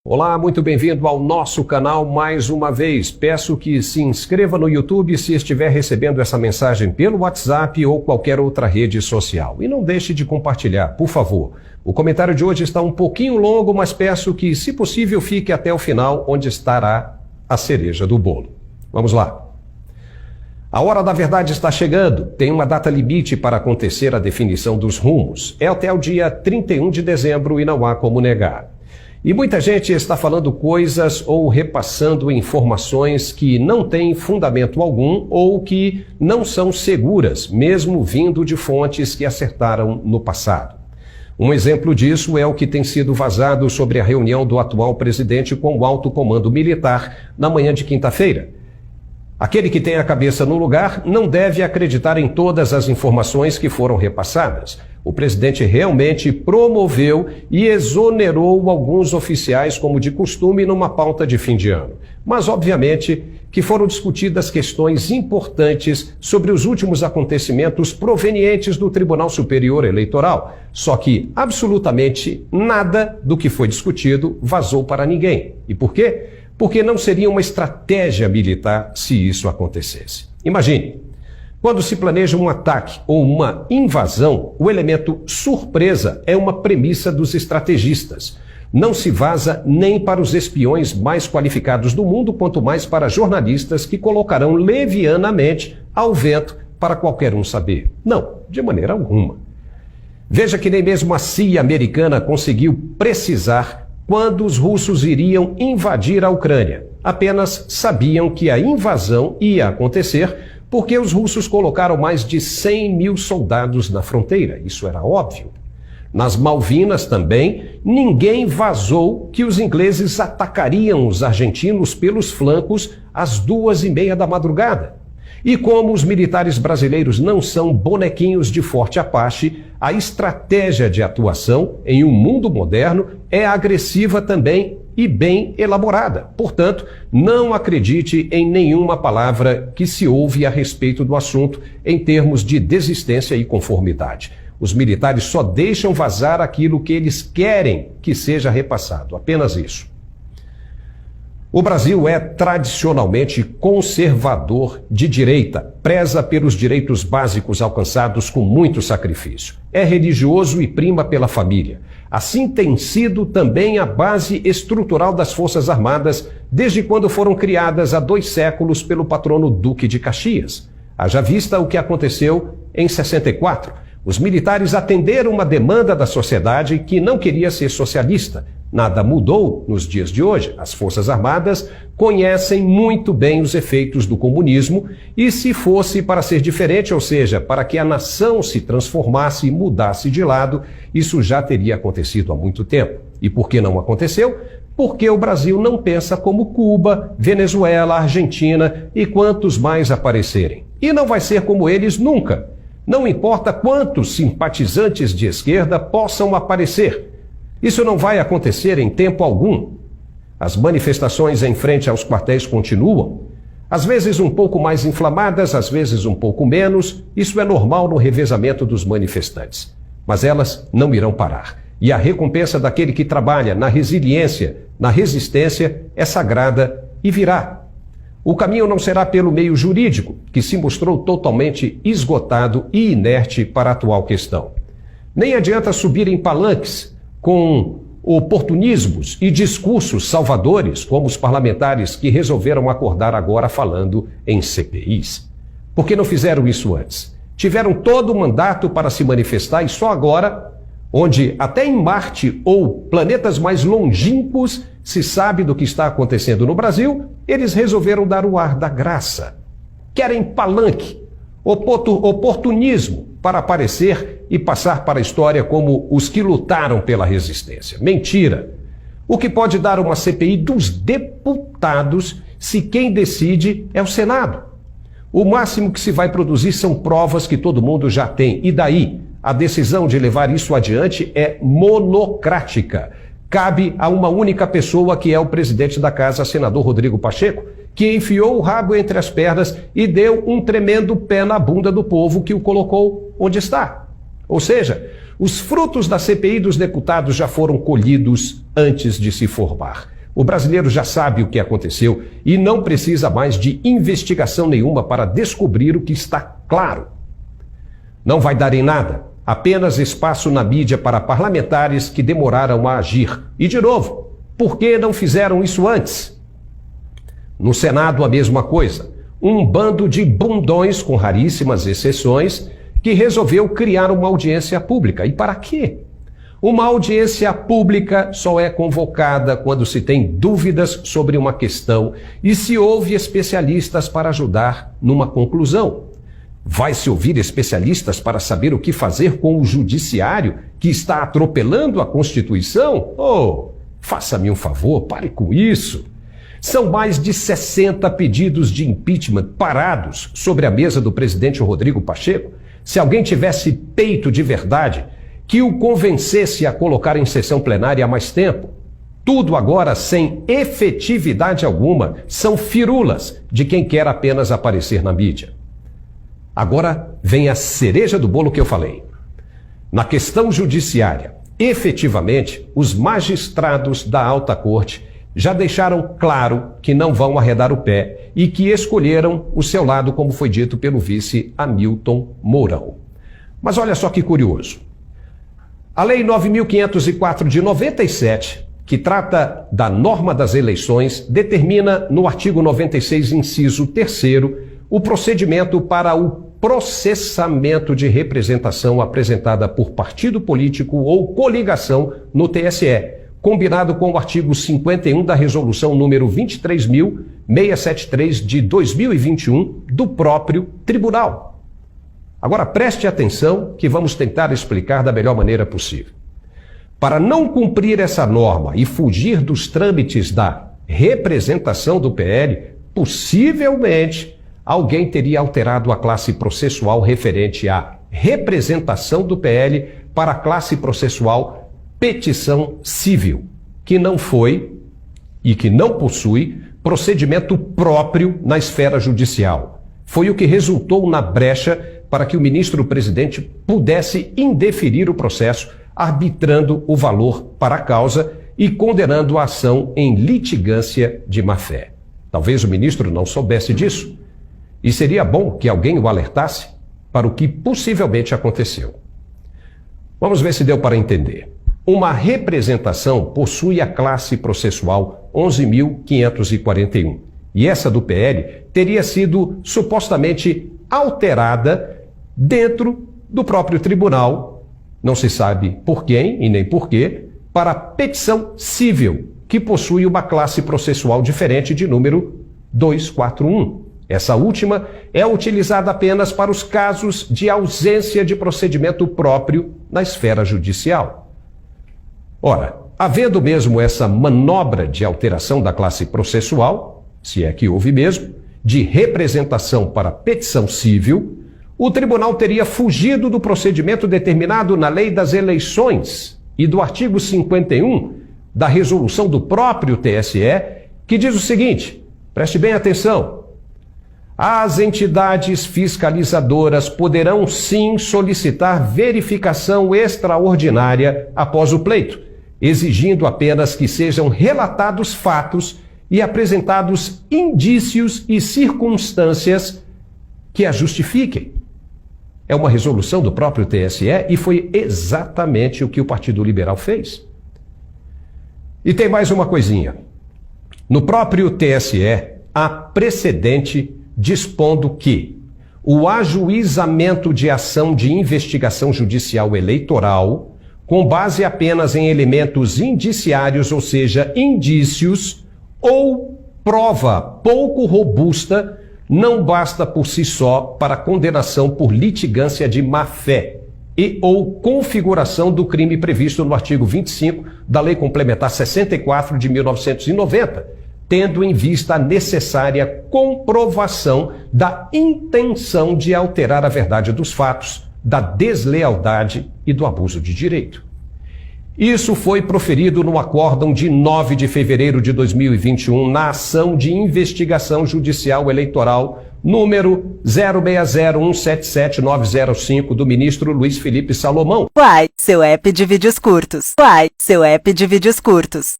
Olá, muito bem-vindo ao nosso canal mais uma vez. Peço que se inscreva no YouTube se estiver recebendo essa mensagem pelo WhatsApp ou qualquer outra rede social. E não deixe de compartilhar, por favor. O comentário de hoje está um pouquinho longo, mas peço que, se possível, fique até o final, onde estará a cereja do bolo. Vamos lá. A hora da verdade está chegando. Tem uma data limite para acontecer a definição dos rumos. É até o dia 31 de dezembro e não há como negar. E muita gente está falando coisas ou repassando informações que não têm fundamento algum ou que não são seguras, mesmo vindo de fontes que acertaram no passado. Um exemplo disso é o que tem sido vazado sobre a reunião do atual presidente com o alto comando militar na manhã de quinta-feira. Aquele que tem a cabeça no lugar não deve acreditar em todas as informações que foram repassadas. O presidente realmente promoveu e exonerou alguns oficiais, como de costume, numa pauta de fim de ano. Mas, obviamente, que foram discutidas questões importantes sobre os últimos acontecimentos provenientes do Tribunal Superior Eleitoral. Só que absolutamente nada do que foi discutido vazou para ninguém. E por quê? Porque não seria uma estratégia militar se isso acontecesse. Imagine. Quando se planeja um ataque ou uma invasão, o elemento surpresa é uma premissa dos estrategistas. Não se vaza nem para os espiões mais qualificados do mundo, quanto mais para jornalistas que colocarão levianamente ao vento para qualquer um saber. Não, de maneira alguma. Veja que nem mesmo a CIA americana conseguiu precisar quando os russos iriam invadir a Ucrânia. Apenas sabiam que a invasão ia acontecer porque os russos colocaram mais de 100 mil soldados na fronteira. Isso era óbvio. Nas Malvinas também, ninguém vazou que os ingleses atacariam os argentinos pelos flancos às 2h30 da madrugada. E como os militares brasileiros não são bonequinhos de Forte Apache, a estratégia de atuação em um mundo moderno é agressiva também e bem elaborada. Portanto, não acredite em nenhuma palavra que se ouve a respeito do assunto em termos de desistência e conformidade. Os militares só deixam vazar aquilo que eles querem que seja repassado, apenas isso. O Brasil é tradicionalmente conservador de direita, preza pelos direitos básicos alcançados com muito sacrifício. É religioso e prima pela família. Assim tem sido também a base estrutural das Forças Armadas desde quando foram criadas há 2 séculos pelo patrono Duque de Caxias. Haja vista o que aconteceu em 64. Os militares atenderam uma demanda da sociedade que não queria ser socialista. Nada mudou nos dias de hoje. As Forças Armadas conhecem muito bem os efeitos do comunismo e se fosse para ser diferente, ou seja, para que a nação se transformasse e mudasse de lado, isso já teria acontecido há muito tempo. E por que não aconteceu? Porque o Brasil não pensa como Cuba, Venezuela, Argentina e quantos mais aparecerem. E não vai ser como eles nunca. Não importa quantos simpatizantes de esquerda possam aparecer. Isso não vai acontecer em tempo algum. As manifestações em frente aos quartéis continuam. Às vezes um pouco mais inflamadas, às vezes um pouco menos. Isso é normal no revezamento dos manifestantes. Mas elas não irão parar. E a recompensa daquele que trabalha na resiliência, na resistência, é sagrada e virá. O caminho não será pelo meio jurídico, que se mostrou totalmente esgotado e inerte para a atual questão. Nem adianta subir em palanques com oportunismos e discursos salvadores, como os parlamentares que resolveram acordar agora falando em CPIs. Por que não fizeram isso antes? Tiveram todo o mandato para se manifestar e só agora, onde até em Marte ou planetas mais longínquos se sabe do que está acontecendo no Brasil, eles resolveram dar o ar da graça. Querem palanque, oportunismo para aparecer e passar para a história como os que lutaram pela resistência. Mentira! O que pode dar uma CPI dos deputados se quem decide é o Senado? O máximo que se vai produzir são provas que todo mundo já tem. E daí? A decisão de levar isso adiante é monocrática. Cabe a uma única pessoa, que é o presidente da casa, senador Rodrigo Pacheco, que enfiou o rabo entre as pernas e deu um tremendo pé na bunda do povo que o colocou onde está. Ou seja, os frutos da CPI dos deputados já foram colhidos antes de se formar. O brasileiro já sabe o que aconteceu e não precisa mais de investigação nenhuma para descobrir o que está claro. Não vai dar em nada, apenas espaço na mídia para parlamentares que demoraram a agir. E de novo, por que não fizeram isso antes? No Senado a mesma coisa. Um bando de bundões, com raríssimas exceções, que resolveu criar uma audiência pública. E para quê? Uma audiência pública só é convocada quando se tem dúvidas sobre uma questão e se ouve especialistas para ajudar numa conclusão. Vai-se ouvir especialistas para saber o que fazer com o judiciário que está atropelando a Constituição? Oh, faça-me um favor, pare com isso. São mais de 60 pedidos de impeachment parados sobre a mesa do presidente Rodrigo Pacheco. Se alguém tivesse peito de verdade, que o convencesse a colocar em sessão plenária há mais tempo. Tudo agora sem efetividade alguma, são firulas de quem quer apenas aparecer na mídia. Agora vem a cereja do bolo que eu falei. Na questão judiciária, efetivamente, os magistrados da Alta Corte já deixaram claro que não vão arredar o pé e que escolheram o seu lado, como foi dito pelo vice Hamilton Mourão. Mas olha só que curioso. A Lei 9.504 de 97, que trata da norma das eleições, determina no artigo 96, inciso 3º, o procedimento para o processamento de representação apresentada por partido político ou coligação no TSE, combinado com o artigo 51 da Resolução número 23.673 de 2021 do próprio Tribunal. Agora preste atenção que vamos tentar explicar da melhor maneira possível. Para não cumprir essa norma e fugir dos trâmites da representação do PL, possivelmente alguém teria alterado a classe processual referente à representação do PL para a classe processual petição civil, que não foi e que não possui procedimento próprio na esfera judicial. Foi o que resultou na brecha para que o ministro-presidente pudesse indeferir o processo, arbitrando o valor para a causa e condenando a ação em litigância de má-fé. Talvez o ministro não soubesse disso, e seria bom que alguém o alertasse para o que possivelmente aconteceu. Vamos ver se deu para entender. Uma representação possui a classe processual 11.541, e essa do PL teria sido supostamente alterada dentro do próprio tribunal, não se sabe por quem e nem por quê, para petição civil, que possui uma classe processual diferente de número 241. Essa última é utilizada apenas para os casos de ausência de procedimento próprio na esfera judicial. Ora, havendo mesmo essa manobra de alteração da classe processual, se é que houve mesmo, de representação para petição civil, o tribunal teria fugido do procedimento determinado na Lei das Eleições e do artigo 51 da resolução do próprio TSE, que diz o seguinte, preste bem atenção, as entidades fiscalizadoras poderão sim solicitar verificação extraordinária após o pleito, exigindo apenas que sejam relatados fatos e apresentados indícios e circunstâncias que a justifiquem. É uma resolução do próprio TSE e foi exatamente o que o Partido Liberal fez. E tem mais uma coisinha. No próprio TSE, há precedente dispondo que o ajuizamento de ação de investigação judicial eleitoral, com base apenas em elementos indiciários, ou seja, indícios, ou prova pouco robusta, não basta por si só para condenação por litigância de má-fé e ou configuração do crime previsto no artigo 25 da Lei Complementar 64 de 1990, tendo em vista a necessária comprovação da intenção de alterar a verdade dos fatos, da deslealdade e do abuso de direito. Isso foi proferido no acórdão de 9 de fevereiro de 2021 na ação de investigação judicial eleitoral número 0601779005 do ministro Luiz Felipe Salomão. Uai, seu app de vídeos curtos. Uai, seu app de vídeos curtos.